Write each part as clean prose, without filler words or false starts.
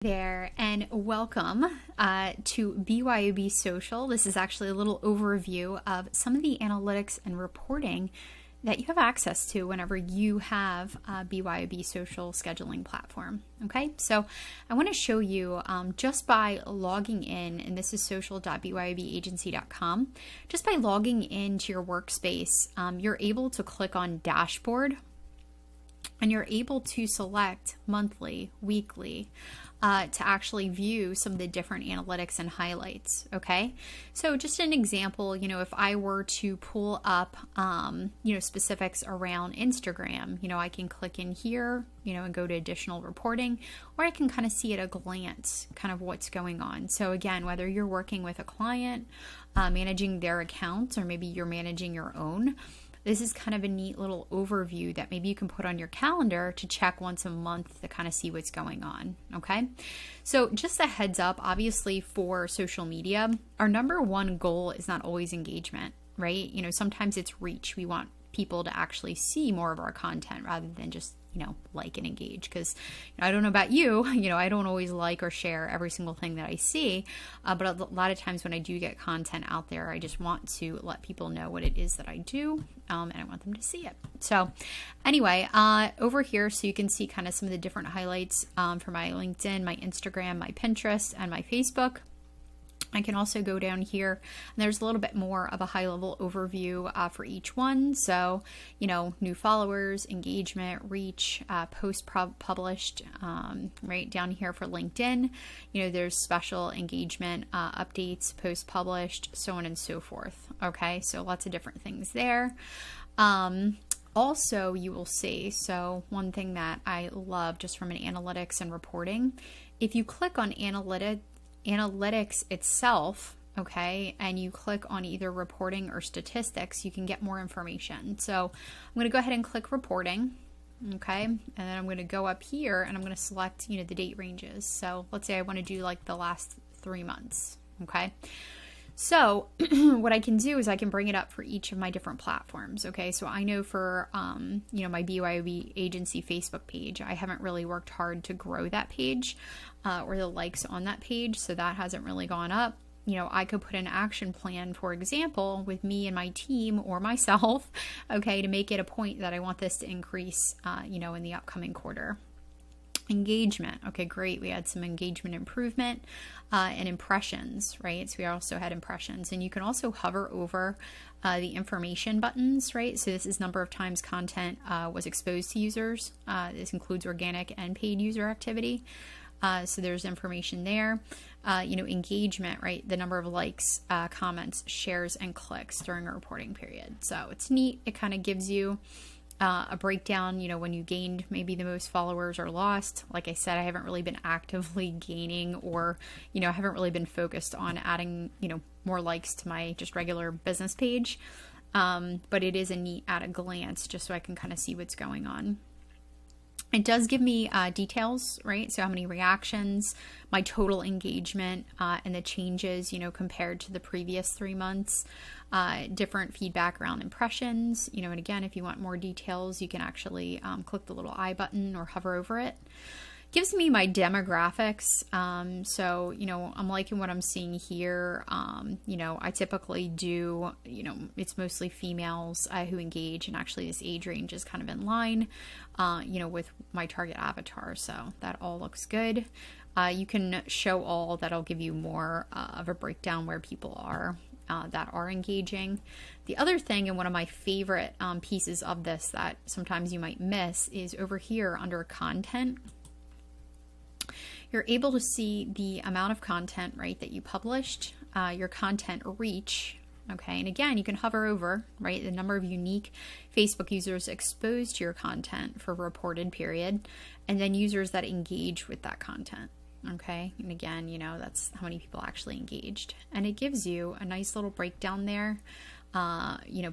There, and welcome to BYOB Social. This is actually a little overview of some of the analytics and reporting that you have access to whenever you have a BYOB Social scheduling platform. Okay, so I want to show you just by logging in, and this is social.byobagency.com. Just by logging into your workspace, you're able to click on Dashboard, and you're able to select monthly, weekly, to actually view some of the different analytics and highlights. Okay, so just an example, if I were to pull up, specifics around Instagram, I can click in here, and go to additional reporting, or I can kind of see at a glance kind of what's going on. So again, whether you're working with a client, managing their accounts, or maybe you're managing your own, this is kind of a neat little overview that maybe you can put on your calendar to check once a month to kind of see what's going on. Okay, so just a heads up, obviously for social media, our number one goal is not always engagement, right? Sometimes it's reach. We want people to actually see more of our content rather than just like and engage, because I don't know about you, I don't always like or share every single thing that I see, but a lot of times when I do get content out there, I just want to let people know what it is that I do, and I want them to see it. So anyway, over here, so you can see kind of some of the different highlights for my LinkedIn, my Instagram, my Pinterest, and my Facebook. I can also go down here, and there's a little bit more of a high-level overview for each one. So, new followers, engagement, reach, post published, right down here for LinkedIn. There's special engagement updates, post published, so on and so forth. Okay, so lots of different things there. Also, you will see, so one thing that I love just from an analytics and reporting, if you click on analytics itself, okay, and you click on either reporting or statistics, you can get more information. So I'm going to go ahead and click reporting, okay, and then I'm going to go up here and I'm going to select, the date ranges. So let's say I want to do like the last 3 months, okay. So what I can do is I can bring it up for each of my different platforms. Okay, so I know for, my BYOB agency Facebook page, I haven't really worked hard to grow that page or the likes on that page. So that hasn't really gone up. I could put an action plan, for example, with me and my team or myself, okay, to make it a point that I want this to increase, in the upcoming quarter. Engagement. Okay, great. We had some engagement improvement and impressions, right? So we also had impressions, and you can also hover over the information buttons, right? So this is number of times content was exposed to users. This includes organic and paid user activity. So there's information there. Engagement, right? The number of likes, comments, shares, and clicks during a reporting period. So it's neat. It kind of gives you a breakdown, when you gained maybe the most followers or lost. Like I said, I haven't really been actively gaining, or, I haven't really been focused on adding, more likes to my just regular business page. But it is a neat at a glance, just so I can kind of see what's going on. It does give me details, right? So how many reactions, my total engagement, and the changes, compared to the previous 3 months, different feedback around impressions, and again, if you want more details, you can actually click the little I button or hover over it. Gives me my demographics. So, I'm liking what I'm seeing here. I typically do, it's mostly females who engage, and actually this age range is kind of in line, with my target avatar. So that all looks good. You can show all. That'll give you more of a breakdown where people are that are engaging. The other thing, and one of my favorite pieces of this that sometimes you might miss, is over here under content. You're able to see the amount of content, right, that you published, your content reach, okay, and again, you can hover over, right, the number of unique Facebook users exposed to your content for a reported period, and then users that engage with that content, okay, and again, that's how many people actually engaged, and it gives you a nice little breakdown there,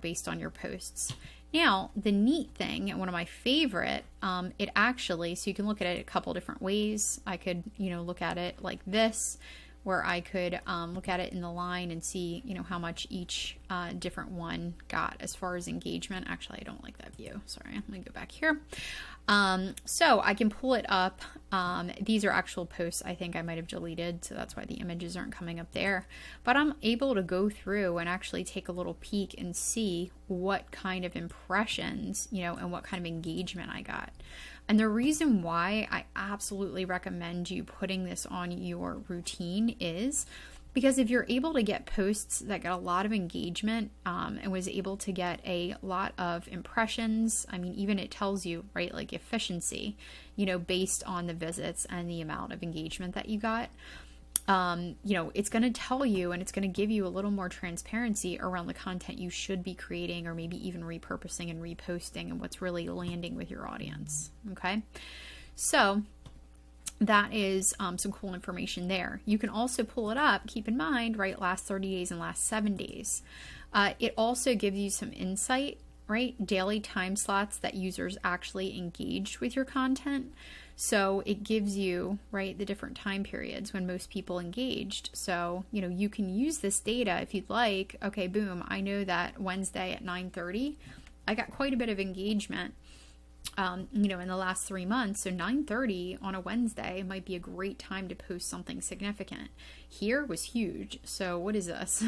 based on your posts. Now, the neat thing, and one of my favorite, it actually, so you can look at it a couple different ways. I could, look at it like this, where I could look at it in the line and see, how much each different one got as far as engagement. Actually, I don't like that view. Sorry, let me go back here. So I can pull it up. These are actual posts I think I might have deleted, so that's why the images aren't coming up there. But I'm able to go through and actually take a little peek and see what kind of impressions, and what kind of engagement I got. And the reason why I absolutely recommend you putting this on your routine is because if you're able to get posts that got a lot of engagement and was able to get a lot of impressions, I mean, even it tells you, right, like efficiency, based on the visits and the amount of engagement that you got, it's going to tell you, and it's going to give you a little more transparency around the content you should be creating, or maybe even repurposing and reposting, and what's really landing with your audience. Okay. So that is some cool information there. You can also pull it up, keep in mind, right, last 30 days and last 7 days. It also gives you some insight, right, daily time slots that users actually engaged with your content. So it gives you, right, the different time periods when most people engaged. So, you can use this data if you'd like. Okay, boom, I know that Wednesday at 9:30, I got quite a bit of engagement, in the last 3 months. So 9:30 on a Wednesday might be a great time to post something significant. Here was huge. So what is this?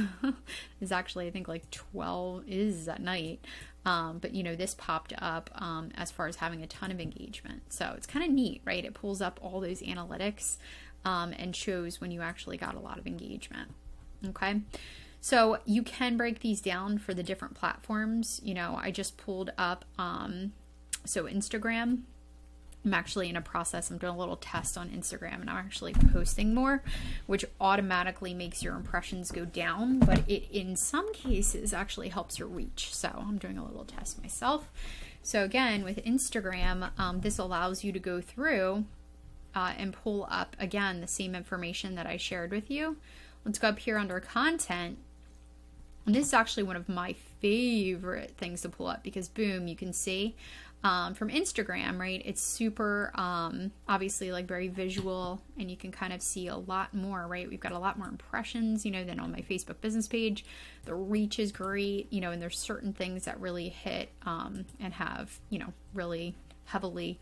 It's actually, I think, like 12 is at night. But this popped up as far as having a ton of engagement. So it's kind of neat, right? It pulls up all those analytics and shows when you actually got a lot of engagement. Okay. So you can break these down for the different platforms. I just pulled up, so Instagram. I'm actually in a process, I'm doing a little test on Instagram, and I'm actually posting more, which automatically makes your impressions go down, but it in some cases actually helps your reach. So I'm doing a little test myself. So again, with Instagram, this allows you to go through and pull up, again, the same information that I shared with you. Let's go up here under content. And this is actually one of my favorite things to pull up because, boom, you can see from Instagram, right? It's super, obviously, like very visual, and you can kind of see a lot more, right? We've got a lot more impressions, than on my Facebook business page. The reach is great, and there's certain things that really hit and have, really heavily,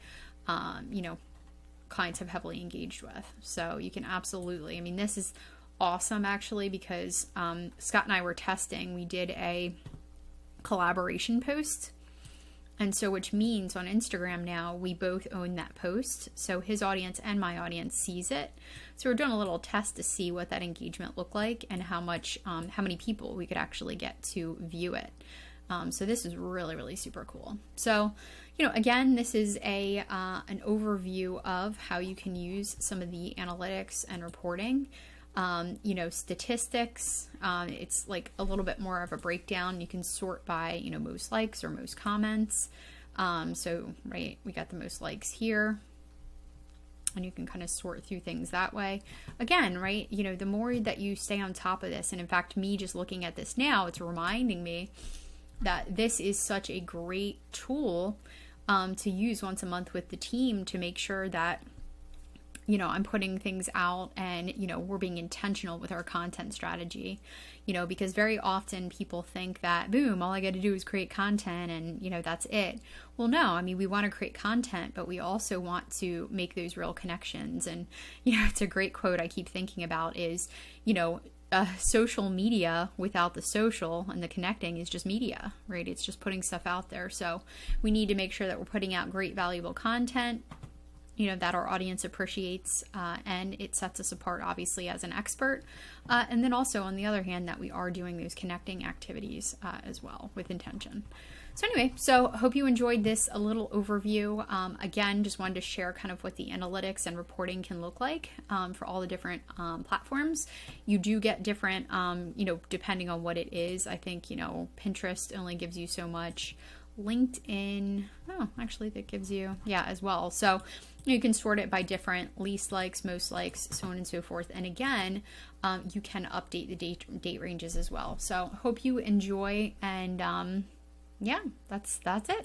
clients have heavily engaged with. So you can absolutely, I mean, this is awesome actually, because Scott and I were testing. We did a collaboration post. And so, which means on Instagram now, we both own that post. So his audience and my audience sees it. So we're doing a little test to see what that engagement looked like and how many people we could actually get to view it. So this is really, really super cool. So, again, this is an overview of how you can use some of the analytics and reporting. Statistics, it's like a little bit more of a breakdown. You can sort by, most likes or most comments. So, right, we got the most likes here, and you can kind of sort through things that way. Again, right, the more that you stay on top of this, and in fact, me just looking at this now, it's reminding me that this is such a great tool to use once a month with the team to make sure that I'm putting things out and, we're being intentional with our content strategy, because very often people think that, boom, all I got to do is create content and, that's it. Well, no, I mean, we want to create content, but we also want to make those real connections. And, it's a great quote I keep thinking about is, social media without the social and the connecting is just media, right? It's just putting stuff out there. So we need to make sure that we're putting out great, valuable content, that our audience appreciates, and it sets us apart, obviously, as an expert. And then also, on the other hand, that we are doing those connecting activities as well with intention. So anyway, so hope you enjoyed this a little overview. Again, just wanted to share kind of what the analytics and reporting can look like for all the different platforms. You do get different, depending on what it is. I think, Pinterest only gives you so much. LinkedIn, actually that gives you, as well. So you can sort it by different least likes, most likes, so on and so forth. And again, you can update the date ranges as well. So hope you enjoy, and that's it.